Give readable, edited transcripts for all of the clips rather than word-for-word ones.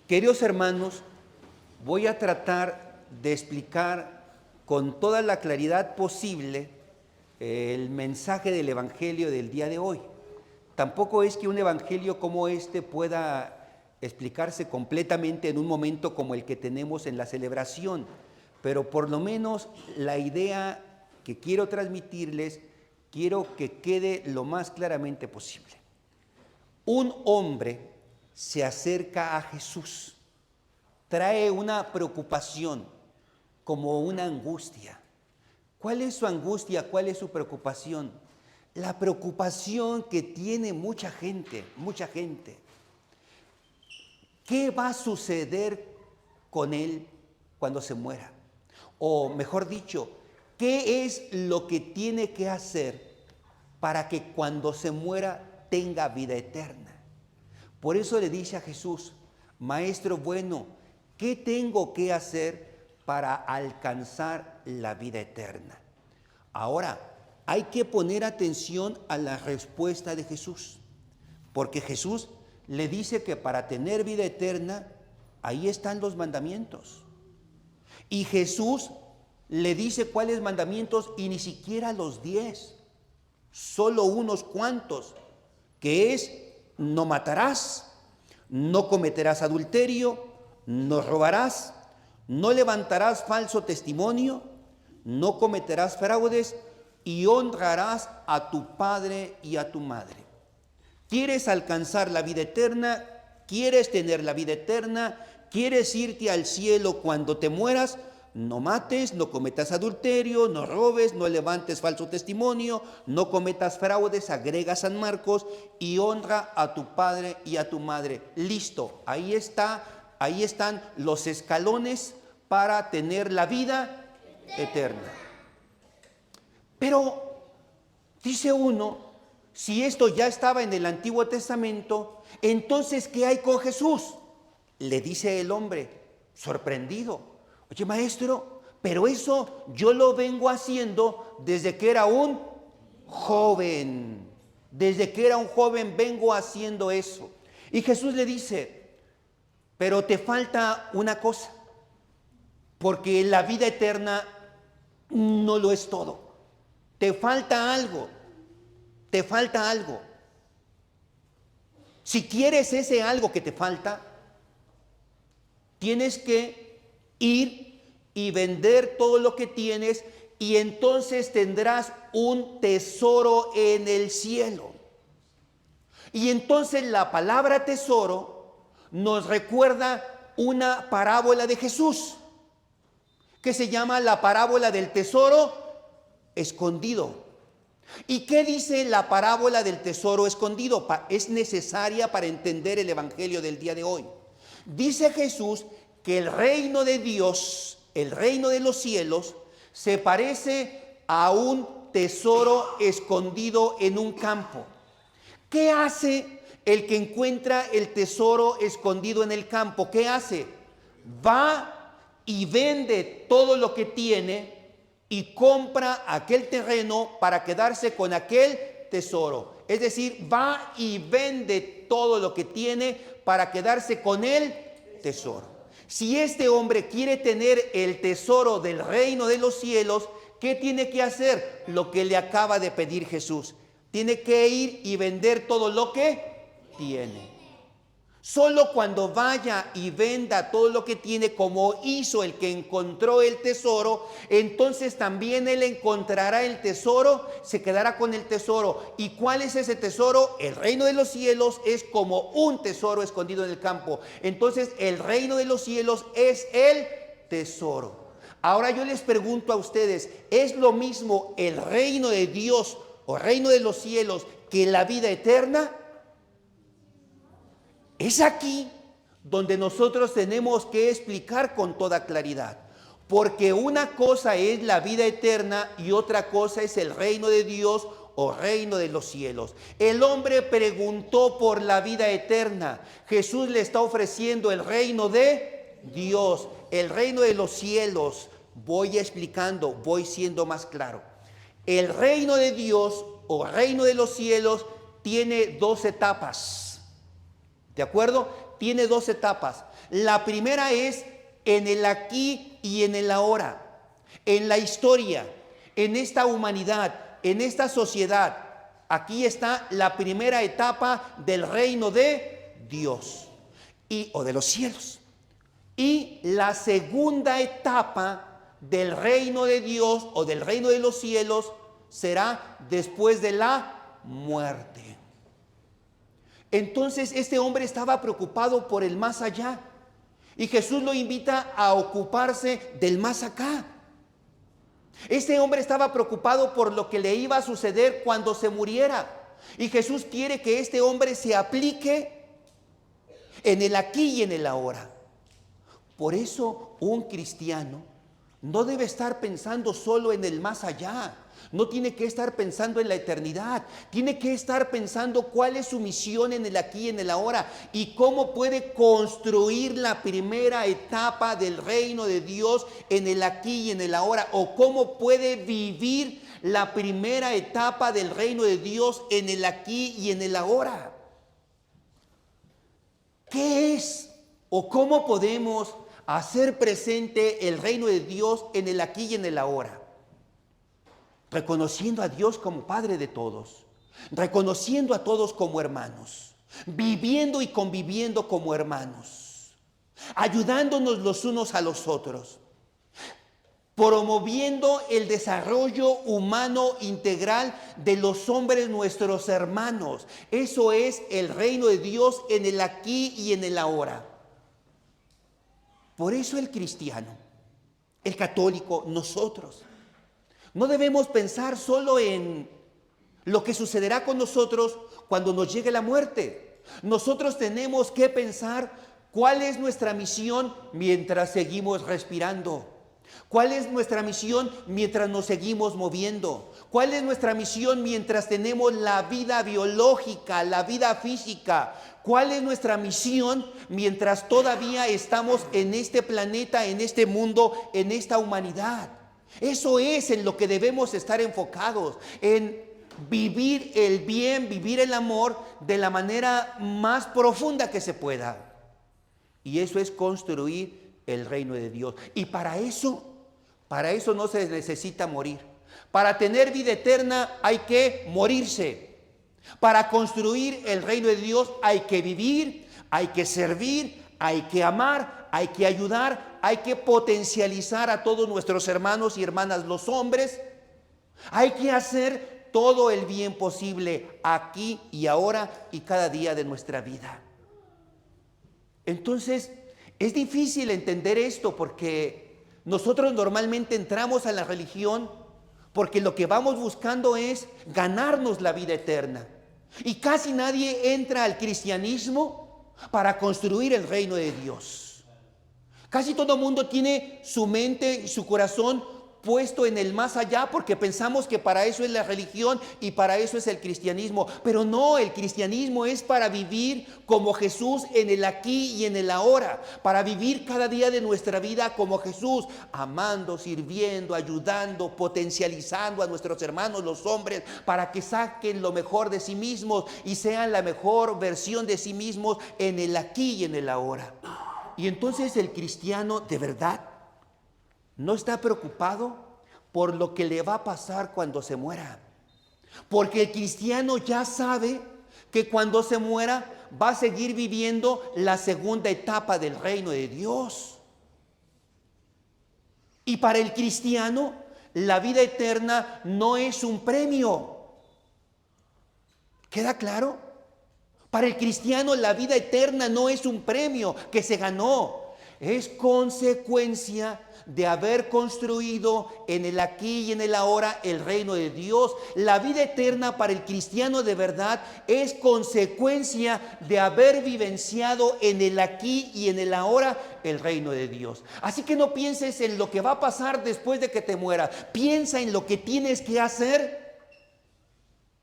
Queridos hermanos, voy a tratar de explicar con toda la claridad posible el mensaje del Evangelio del día de hoy. Tampoco es que un evangelio como este pueda explicarse completamente en un momento como el que tenemos en la celebración, pero por lo menos la idea que quiero transmitirles, quiero que quede lo más claramente posible. Un hombre se acerca a Jesús, trae una preocupación, como una angustia. ¿Cuál es su angustia? ¿Cuál es su preocupación? La preocupación que tiene mucha gente. ¿Qué va a suceder con él cuando se muera? O mejor dicho, ¿qué es lo que tiene que hacer para que cuando se muera tenga vida eterna? Por eso le dice a Jesús: Maestro bueno, ¿qué tengo que hacer para alcanzar la vida eterna? Ahora, hay que poner atención a la respuesta de Jesús, porque Jesús le dice que para tener vida eterna, ahí están los mandamientos. Y Jesús le dice cuáles mandamientos, y ni siquiera los 10, solo unos cuantos, que es: no matarás, no cometerás adulterio, no robarás, no levantarás falso testimonio, no cometerás fraudes y honrarás a tu padre y a tu madre. ¿Quieres alcanzar la vida eterna? ¿Quieres tener la vida eterna? ¿Quieres irte al cielo cuando te mueras? No mates, no cometas adulterio, no robes, no levantes falso testimonio, no cometas fraudes, agrega San Marcos, y honra a tu padre y a tu madre. Listo, ahí están los escalones para tener la vida eterna. Pero dice uno, si esto ya estaba en el Antiguo Testamento, entonces ¿qué hay con Jesús? Le dice el hombre, sorprendido: oye, maestro, pero eso yo lo vengo haciendo desde que era un joven. Desde que era un joven vengo haciendo eso. Y Jesús le dice: pero te falta una cosa, porque la vida eterna no lo es todo. Te falta algo. Si quieres ese algo que te falta, tienes que ir y vender todo lo que tienes, y entonces tendrás un tesoro en el cielo. Y entonces la palabra tesoro nos recuerda una parábola de Jesús, que se llama la parábola del tesoro escondido. ¿Y qué dice la parábola del tesoro escondido? Es necesaria para entender el evangelio del día de hoy. Dice Jesús que el reino de Dios, el reino de los cielos, se parece a un tesoro escondido en un campo. ¿Qué hace el que encuentra el tesoro escondido en el campo? ¿Qué hace? Va y vende todo lo que tiene y compra aquel terreno para quedarse con aquel tesoro. Es decir, va y vende todo lo que tiene para quedarse con el tesoro. Si este hombre quiere tener el tesoro del reino de los cielos, ¿qué tiene que hacer? Lo que le acaba de pedir Jesús. Tiene que ir y vender todo lo que tiene. Solo cuando vaya y venda todo lo que tiene, como hizo el que encontró el tesoro, entonces también él encontrará el tesoro, se quedará con el tesoro. ¿Y cuál es ese tesoro? El reino de los cielos es como un tesoro escondido en el campo. Entonces el reino de los cielos es el tesoro. Ahora yo les pregunto a ustedes, ¿es lo mismo el reino de Dios o reino de los cielos que la vida eterna? Es aquí donde nosotros tenemos que explicar con toda claridad, porque una cosa es la vida eterna y otra cosa es el reino de Dios o reino de los cielos. El hombre preguntó por la vida eterna. Jesús le está ofreciendo el reino de Dios, el reino de los cielos. Voy explicando, voy siendo más claro. El reino de Dios o reino de los cielos tiene dos etapas. ¿De acuerdo? Tiene dos etapas. La primera es en el aquí y en el ahora, en la historia, en esta humanidad, en esta sociedad. Aquí está la primera etapa del reino de Dios o de los cielos. Y la segunda etapa del reino de Dios o del reino de los cielos será después de la muerte. Entonces este hombre estaba preocupado por el más allá y Jesús lo invita a ocuparse del más acá. Este hombre estaba preocupado por lo que le iba a suceder cuando se muriera y Jesús quiere que este hombre se aplique en el aquí y en el ahora. Por eso un cristiano no debe estar pensando solo en el más allá. No tiene que estar pensando en la eternidad. Tiene que estar pensando cuál es su misión en el aquí y en el ahora y cómo puede construir la primera etapa del reino de Dios en el aquí y en el ahora, o cómo puede vivir la primera etapa del reino de Dios en el aquí y en el ahora. ¿Qué es o cómo podemos hacer presente el reino de Dios en el aquí y en el ahora? Reconociendo a Dios como Padre de todos, reconociendo a todos como hermanos, viviendo y conviviendo como hermanos, ayudándonos los unos a los otros, promoviendo el desarrollo humano integral de los hombres nuestros hermanos. Eso es el reino de Dios en el aquí y en el ahora. Por eso el cristiano, el católico, nosotros, no debemos pensar solo en lo que sucederá con nosotros cuando nos llegue la muerte. Nosotros tenemos que pensar cuál es nuestra misión mientras seguimos respirando. ¿Cuál es nuestra misión mientras nos seguimos moviendo? ¿Cuál es nuestra misión mientras tenemos la vida biológica, la vida física? ¿Cuál es nuestra misión mientras todavía estamos en este planeta, en este mundo, en esta humanidad? Eso es en lo que debemos estar enfocados, en vivir el bien, vivir el amor de la manera más profunda que se pueda. Y eso es construir el reino de Dios. Y para eso no se necesita morir. Para tener vida eterna hay que morirse. Para construir el reino de Dios hay que vivir, hay que servir, hay que amar, hay que ayudar, hay que potencializar a todos nuestros hermanos y hermanas, los hombres. Hay que hacer todo el bien posible aquí y ahora y cada día de nuestra vida. Entonces, es difícil entender esto porque nosotros normalmente entramos a la religión porque lo que vamos buscando es ganarnos la vida eterna. Y casi nadie entra al cristianismo para construir el reino de Dios. Casi todo el mundo tiene su mente y su corazón puesto en el más allá porque pensamos que para eso es la religión y para eso es el cristianismo. Pero no, el cristianismo es para vivir como Jesús en el aquí y en el ahora, para vivir cada día de nuestra vida como Jesús, amando, sirviendo, ayudando, potencializando a nuestros hermanos los hombres para que saquen lo mejor de sí mismos y sean la mejor versión de sí mismos en el aquí y en el ahora. Y entonces el cristiano de verdad no está preocupado por lo que le va a pasar cuando se muera. Porque el cristiano ya sabe que cuando se muera va a seguir viviendo la segunda etapa del reino de Dios. Y para el cristiano, la vida eterna no es un premio. ¿Queda claro? Para el cristiano, la vida eterna no es un premio que se ganó. Es consecuencia de haber construido en el aquí y en el ahora el reino de Dios. La vida eterna para el cristiano de verdad es consecuencia de haber vivenciado en el aquí y en el ahora el reino de Dios. Así que no pienses en lo que va a pasar después de que te mueras. Piensa en lo que tienes que hacer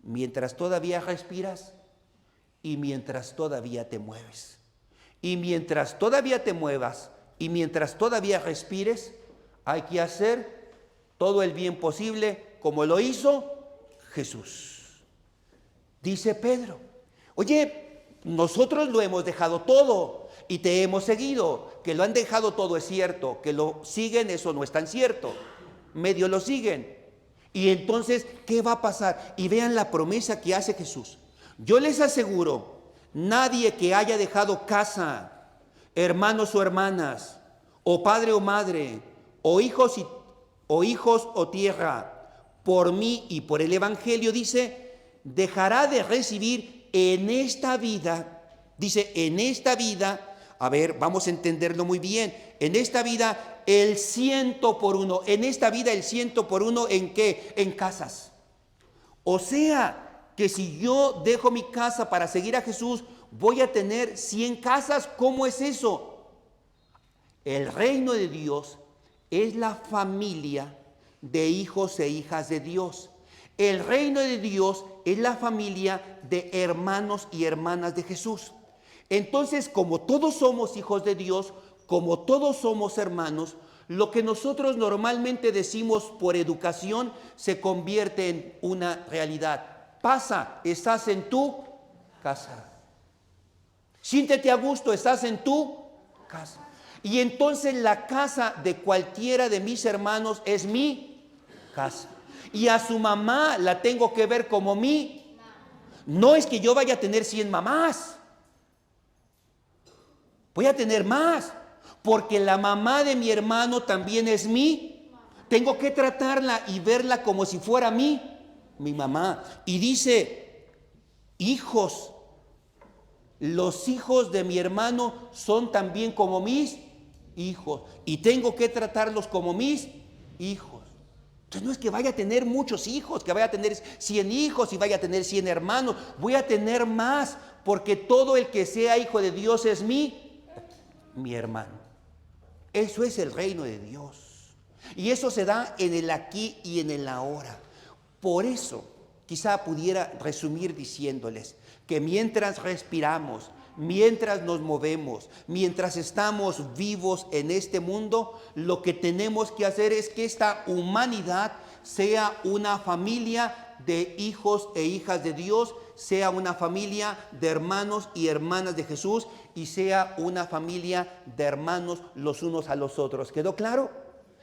mientras todavía respiras y mientras todavía te mueves. Y mientras todavía te muevas y mientras todavía respires, hay que hacer todo el bien posible como lo hizo Jesús. Dice Pedro, oye, nosotros lo hemos dejado todo y te hemos seguido. Que lo han dejado todo es cierto, que lo siguen, eso no es tan cierto. Medio lo siguen. Y entonces, ¿qué va a pasar? Y vean la promesa que hace Jesús. Yo les aseguro, nadie que haya dejado casa, hermanos o hermanas, o padre o madre, o hijos o tierra, por mí y por el Evangelio, dice, dejará de recibir en esta vida, dice, en esta vida, a ver, vamos a entenderlo muy bien, en esta vida el 100 por uno, en esta vida el 100 por uno, ¿en qué? En casas. O sea, que si yo dejo mi casa para seguir a Jesús, voy a tener 100 casas. ¿Cómo es eso? El reino de Dios es la familia de hijos e hijas de Dios. El reino de Dios es la familia de hermanos y hermanas de Jesús. Entonces, como todos somos hijos de Dios, como todos somos hermanos, lo que nosotros normalmente decimos por educación se convierte en una realidad. Pasa, estás en tu casa. Siéntete a gusto, estás en tu casa. Y entonces la casa de cualquiera de mis hermanos es mi casa. Y a su mamá la tengo que ver como mi. No es que yo vaya a tener 100 mamás. Voy a tener más. Porque la mamá de mi hermano también es mi. Tengo que tratarla y verla como si fuera mi mamá. Y dice, hijos, los hijos de mi hermano son también como mis hijos. Y tengo que tratarlos como mis hijos. Entonces no es que vaya a tener muchos hijos, que vaya a tener 100 hijos y vaya a tener 100 hermanos. Voy a tener más, porque todo el que sea hijo de Dios es mi hermano. Eso es el reino de Dios. Y eso se da en el aquí y en el ahora. Por eso, quizá pudiera resumir diciéndoles que mientras respiramos, mientras nos movemos, mientras estamos vivos en este mundo, lo que tenemos que hacer es que esta humanidad sea una familia de hijos e hijas de Dios, sea una familia de hermanos y hermanas de Jesús y sea una familia de hermanos los unos a los otros. ¿Quedó claro?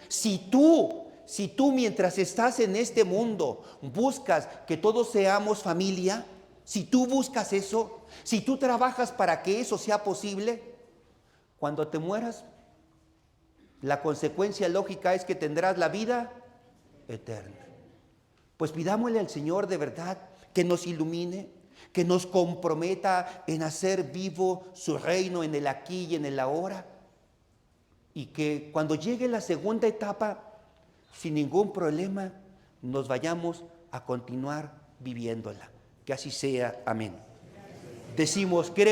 Si tú mientras estás en este mundo buscas que todos seamos familia, si tú buscas eso, si tú trabajas para que eso sea posible, cuando te mueras, la consecuencia lógica es que tendrás la vida eterna. Pues pidámosle al Señor de verdad que nos ilumine, que nos comprometa en hacer vivo su reino en el aquí y en el ahora. Y que cuando llegue la segunda etapa, sin ningún problema, nos vayamos a continuar viviéndola. Que así sea. Amén. Decimos, creo